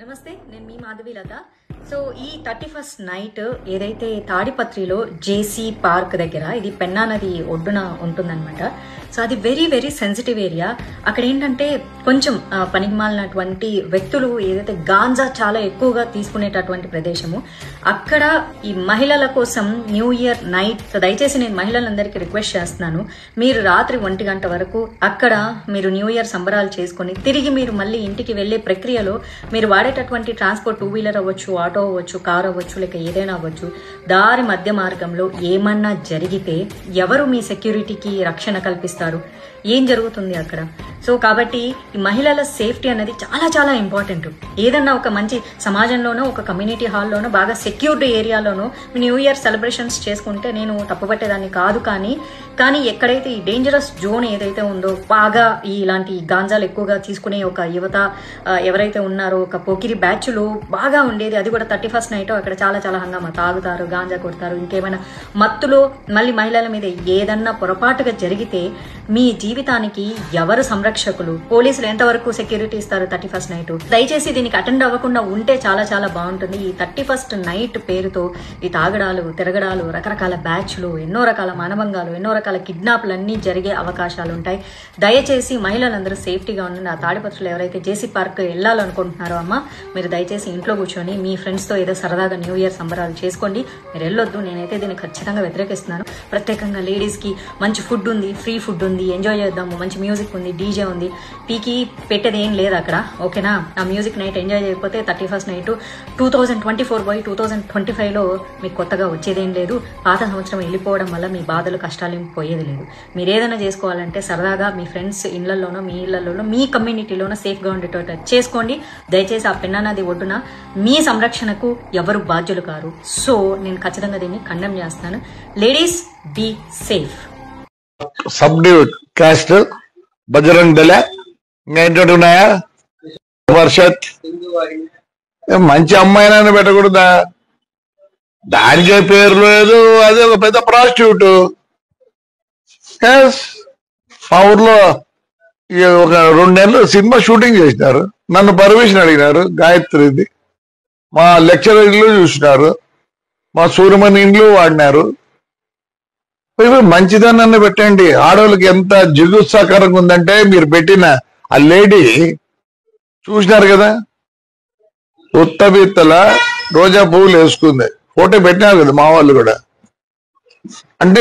నమస్తే, నేను మీ మాధవి లత. సో ఈ 31st నైట్ ఏదైతే తాడిపత్రిలో జేసీ పార్క్ దగ్గర, ఇది పెన్నా నది ఒడ్డున ఉంటుందన్నమాట. సో అది వెరీ వెరీ సెన్సిటివ్ ఏరియా. అక్కడ ఏంటంటే కొంచెం పనికిమాలినటువంటి వ్యక్తులు ఏదైతే గాంజా చాలా ఎక్కువగా తీసుకునేటటువంటి ప్రదేశము. అక్కడ ఈ మహిళల కోసం న్యూ ఇయర్ నైట్, దయచేసి నేను మహిళలందరికీ రిక్వెస్ట్ చేస్తున్నాను, మీరు రాత్రి 1 గంట వరకు అక్కడ మీరు న్యూ ఇయర్ సంబరాలు చేసుకుని తిరిగి మీరు మళ్ళీ ఇంటికి వెళ్లే ప్రక్రియలో మీరు వాడేటటువంటి ట్రాన్స్పోర్ట్ 2 వీలర్ అవ్వచ్చు, ఆటో అవ్వచ్చు, కార్ అవ్వచ్చు, లేక ఏదైనా అవ్వచ్చు, దారి మధ్య మార్గంలో ఏమన్నా జరిగితే ఎవరు మీ సెక్యూరిటీకి రక్షణ కల్పిస్తారు? ఏం జరుగుతుంది అక్కడ? సో కాబట్టి ఈ మహిళల సేఫ్టీ అనేది చాలా చాలా ఇంపార్టెంట్. ఏదన్నా ఒక మంచి సమాజంలోనో, ఒక కమ్యూనిటీ హాల్లోనో, బాగా సెక్యూర్డ్ ఏరియాలోనో న్యూ ఇయర్ సెలబ్రేషన్స్ చేసుకుంటే నేను తప్పుపట్టేదాన్ని కాదు. కానీ ఎక్కడైతే ఈ డేంజరస్ జోన్ ఏదైతే ఉందో, బాగా ఇలాంటి గాంజాలు ఎక్కువగా తీసుకునే ఒక యువత ఎవరైతే ఉన్నారో, ఒక పోకిరి బ్యాచ్లు బాగా ఉండేది, అది కూడా 31st నైట్ అక్కడ చాలా చాలా హంగామా, తాగుతారు, గాంజా కొడతారు, ఇంకేమైనా మత్తులో మళ్ళీ మహిళల మీద ఏదన్నా పొరపాటుగా జరిగితే మీ జీవితానికి ఎవరు సంరక్షకులు? పోలీసులు ఎంతవరకు సెక్యూరిటీ ఇస్తారు 31st నైట్? దయచేసి దీనికి అటెండ్ అవ్వకుండా ఉంటే చాలా చాలా బాగుంటుంది. ఈ 31st నైట్ పేరుతో ఈ తాగడాలు, తిరగడాలు, రకరకాల బ్యాచ్లు, ఎన్నో రకాల మానభంగాలు, ఎన్నో రకాల కిడ్నాప్లు అన్నీ జరిగే అవకాశాలు ఉంటాయి. దయచేసి మహిళలందరూ సేఫ్టీగా ఉండండి. ఆ తాడిపత్రులు ఎవరైతే జేసీ పార్క్ వెళ్ళాలనుకుంటున్నారో అమ్మ, మీరు దయచేసి ఇంట్లో కూర్చొని మీ ఫ్రెండ్స్తో ఏదో సరదాగా న్యూ ఇయర్ సంబరాలు చేసుకోండి. మీరు వెళ్ళొద్దు. నేనైతే దీన్ని ఖచ్చితంగా వ్యతిరేకిస్తున్నాను. ప్రత్యేకంగా లేడీస్కి మంచి ఫుడ్ ఉంది, ఫ్రీ ఫుడ్ ఉంది, ఎంజాయ్ చేద్దాము, మంచి మ్యూజిక్ ఉంది, డీజే ఉంది, పీకి పెట్టేది ఏం లేదు అక్కడ, ఓకేనా? ఆ మ్యూజిక్ నైట్ ఎంజాయ్ చేయకపోతే 31st నైట్ 2024 పోయి 2025లో మీకు కొత్తగా వచ్చేదేం లేదు. పాత సంవత్సరం వెళ్ళిపోవడం వల్ల మీ బాధలు, కష్టాలు ఏం పోయేది లేదు. మీరు ఏదైనా చేసుకోవాలంటే సరదాగా మీ ఫ్రెండ్స్ ఇళ్లలోనో, మీ ఇళ్లలోనో, మీ కమ్యూనిటీలోనో సేఫ్గా ఉండేటట్టు చేసుకోండి. దయచేసి ఆ పెన్నా నది ఒడ్డున మీ సంరక్షణకు ఎవరు బాధ్యులు కారు. సో నేను ఖచ్చితంగా దీన్ని కండెమ్ చేస్తాను. Ladies, be safe. సబ్డ్యూట్ కాస్ట్, బజరంగ్ దళ, ఇంకా ఏంటంటే ఉన్నాయా, వర్షత్, మంచి అమ్మాయినైనా పెట్టకూడదా? దానికే పేరు లేదు, అదే ఒక పెద్ద ప్రాస్టిట్యూట్. మా ఊర్లో ఒక 2 నెలలు సినిమా షూటింగ్ చేసినారు. నన్ను పర్మిషన్ అడిగినారు. గాయత్రిది మా లెక్చరర్ ఇల్లు చూసినారు, మా సూర్యమణి ఇండ్లు వాడినారు. మంచిదన్న పెట్టండి. ఆడవాళ్ళకి ఎంత జిగుత్సాకరంగా ఉందంటే, మీరు పెట్టిన ఆ లేడీ చూసినారు కదా, ఉత్తబిత్తల రోజా పువ్వులు వేసుకుంది, ఫోటో పెట్టినారు కదా మా వాళ్ళు కూడా. అంటే